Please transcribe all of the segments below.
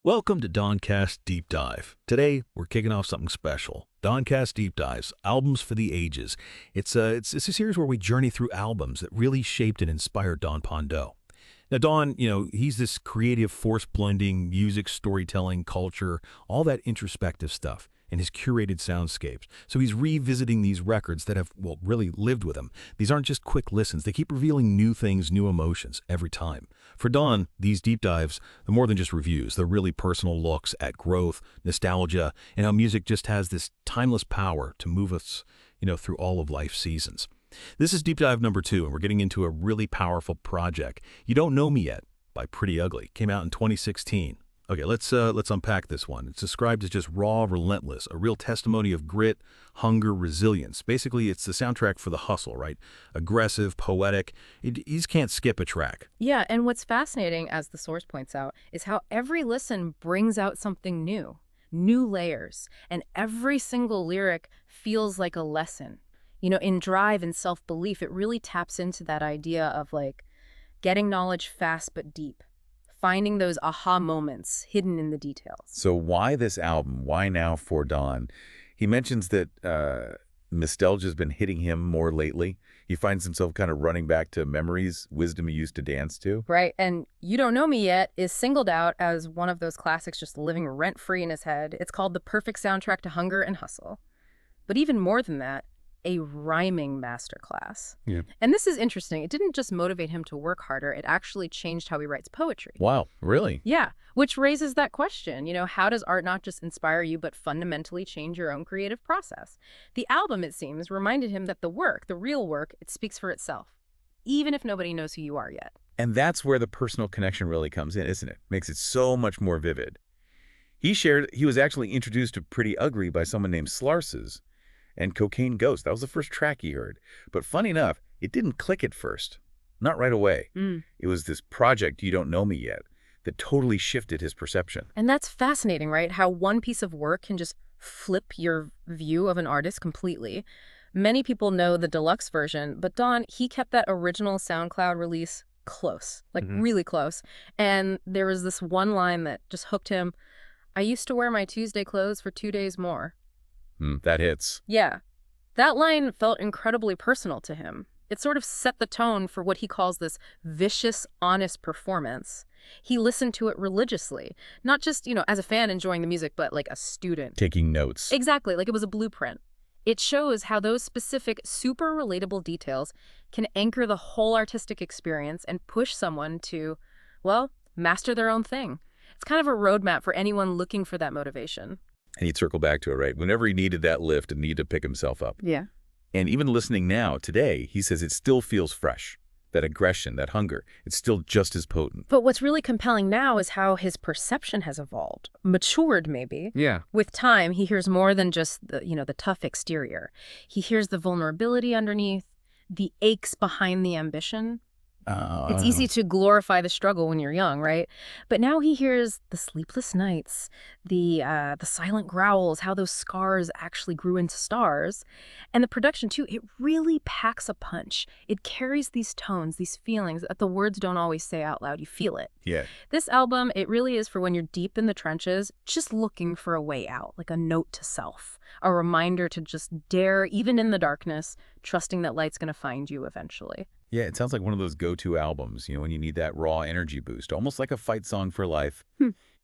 Welcome to Doncast Deep Dive. Today, we're kicking off something special. Doncast Deep Dives, albums for the ages. It's a series where we journey through albums that really shaped and inspired Don Phondeaux. Now, Don, he's this creative force blending music, storytelling, culture, all that introspective stuff in his curated soundscapes. So he's revisiting these records that have, well, really lived with him. These aren't just quick listens. They keep revealing new things, new emotions every time. For Don, these deep dives, they're more than just reviews. They're really personal looks at growth, nostalgia, and how music just has this timeless power to move us, through all of life's seasons. This is Deep Dive number 2, and we're getting into a really powerful project. You Don't Know Me Yet by Priddy Ugly. Came out in 2016. Okay, let's unpack this one. It's described as just raw, relentless, a real testimony of grit, hunger, resilience. Basically, it's the soundtrack for the hustle, right? Aggressive, poetic. You just can't skip a track. Yeah, and what's fascinating, as the source points out, is how every listen brings out something new layers, and every single lyric feels like a lesson. In drive and self-belief, it really taps into that idea of getting knowledge fast but deep. Finding those aha moments hidden in the details. So why this album? Why now for Don? He mentions that nostalgia's been hitting him more lately. He finds himself kind of running back to memories, wisdom he used to dance to. Right, and You Don't Know Me Yet is singled out as one of those classics just living rent-free in his head. It's called the perfect soundtrack to hunger and hustle. But even more than that, a rhyming masterclass. Yeah. And this is interesting. It didn't just motivate him to work harder. It actually changed how he writes poetry. Wow, really? Yeah, which raises that question. How does art not just inspire you, but fundamentally change your own creative process? The album, it seems, reminded him that the real work, it speaks for itself, even if nobody knows who you are yet. And that's where the personal connection really comes in, isn't it? Makes it so much more vivid. He shared he was actually introduced to Priddy Ugly by someone named Slarses and Cocaine Ghost. That was the first track he heard. But funny enough, it didn't click at first. Not right away. It was this project, You Don't Know Me Yet, that totally shifted his perception. And that's fascinating, right? How one piece of work can just flip your view of an artist completely. Many people know the deluxe version, but Don, he kept that original SoundCloud release close, really close. And there was this one line that just hooked him. I used to wear my Tuesday clothes for 2 days more. That hits. Yeah. That line felt incredibly personal to him. It sort of set the tone for what he calls this vicious, honest performance. He listened to it religiously, not just, as a fan enjoying the music, but like a student. Taking notes. Exactly, like it was a blueprint. It shows how those specific, super relatable details can anchor the whole artistic experience and push someone to, master their own thing. It's kind of a roadmap for anyone looking for that motivation. And he'd circle back to it, right? Whenever he needed that lift and needed to pick himself up. Yeah. And even listening now, today, he says it still feels fresh. That aggression, that hunger, it's still just as potent. But what's really compelling now is how his perception has evolved. Matured, maybe. Yeah. With time, he hears more than just the tough exterior. He hears the vulnerability underneath, the aches behind the ambition. It's easy to glorify the struggle when you're young, right? But now he hears the sleepless nights, the silent growls, how those scars actually grew into stars. And the production, too, it really packs a punch. It carries these tones, these feelings that the words don't always say out loud. You feel it. Yeah. This album, it really is for when you're deep in the trenches, just looking for a way out, like a note to self, a reminder to just dare, even in the darkness, trusting that light's going to find you eventually. Yeah, it sounds like one of those go-to albums, when you need that raw energy boost, almost like a fight song for life.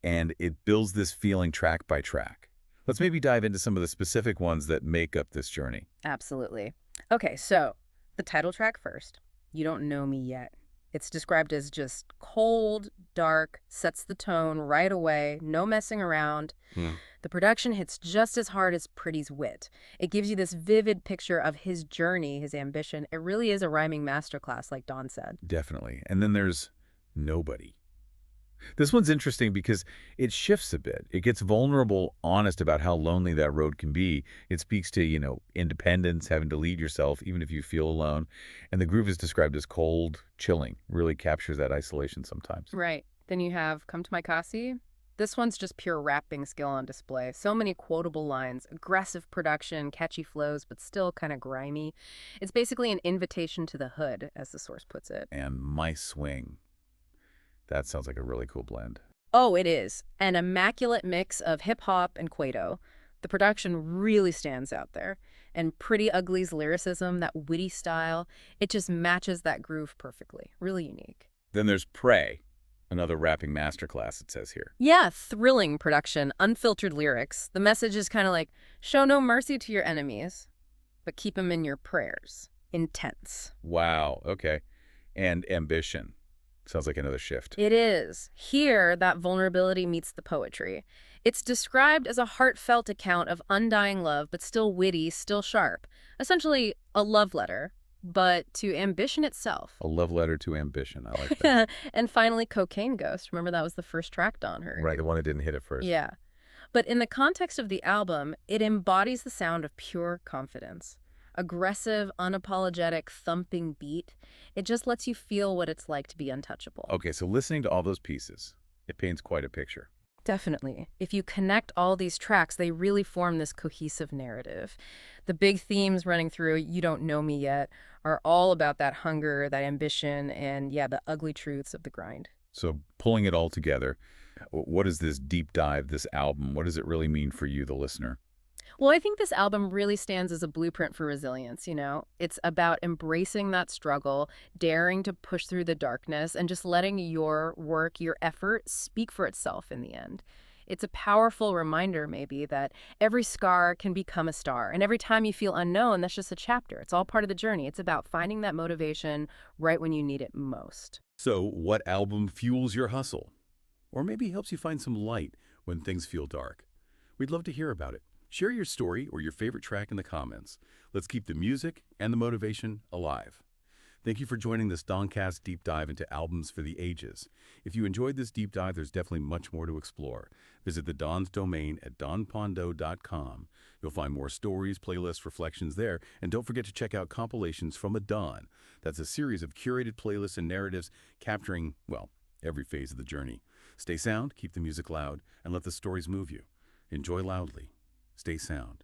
And it builds this feeling track by track. Let's maybe dive into some of the specific ones that make up this journey. Absolutely. Okay, so the title track first, You Don't Know Me Yet. It's described as just cold, dark, sets the tone right away, no messing around. The production hits just as hard as Priddy's wit. It gives you this vivid picture of his journey, his ambition. It really is a rhyming masterclass, like Don said. Definitely. And then there's Nobody. This one's interesting because it shifts a bit. It gets vulnerable, honest about how lonely that road can be. It speaks to, independence, having to lead yourself, even if you feel alone. And the groove is described as cold, chilling, really captures that isolation sometimes. Right. Then you have Come to My Kasi. This one's just pure rapping skill on display. So many quotable lines, aggressive production, catchy flows, but still kind of grimy. It's basically an invitation to the hood, as the source puts it. And My Swing. That sounds like a really cool blend. Oh, it is. An immaculate mix of hip-hop and Cueto. The production really stands out there. And Priddy Ugly's lyricism, that witty style, it just matches that groove perfectly. Really unique. Then there's Pray, another rapping masterclass, it says here. Yeah, thrilling production, unfiltered lyrics. The message is kind of like, show no mercy to your enemies, but keep them in your prayers. Intense. Wow, okay. And Ambition. Sounds like another shift. It is. Here, that vulnerability meets the poetry. It's described as a heartfelt account of undying love, but still witty, still sharp. Essentially, a love letter, but to ambition itself. A love letter to ambition. I like that. And finally, Cocaine Ghost. Remember, that was the first track Don heard. Right, the one that didn't hit at first. Yeah. But in the context of the album, it embodies the sound of pure confidence. Aggressive, unapologetic, thumping beat. It just lets you feel what it's like to be untouchable. Okay, so listening to all those pieces, it paints quite a picture. Definitely. If you connect all these tracks, they really form this cohesive narrative. The big themes running through You Don't Know Me Yet are all about that hunger, that ambition, and yeah, the ugly truths of the grind. So pulling it all together, what is this deep dive, this album, what does it really mean for you, the listener? Well, I think this album really stands as a blueprint for resilience, you know? It's about embracing that struggle, daring to push through the darkness, and just letting your work, your effort, speak for itself in the end. It's a powerful reminder, maybe, that every scar can become a star, and every time you feel unknown, that's just a chapter. It's all part of the journey. It's about finding that motivation right when you need it most. So, what album fuels your hustle? Or maybe helps you find some light when things feel dark? We'd love to hear about it. Share your story or your favorite track in the comments. Let's keep the music and the motivation alive. Thank you for joining this Doncast Deep Dive into albums for the ages. If you enjoyed this deep dive, there's definitely much more to explore. Visit the Don's domain at donphondeaux.com. You'll find more stories, playlists, reflections there, and don't forget to check out Compilations from a Don. That's a series of curated playlists and narratives capturing, well, every phase of the journey. Stay sound, keep the music loud, and let the stories move you. Enjoy loudly. Stay sound.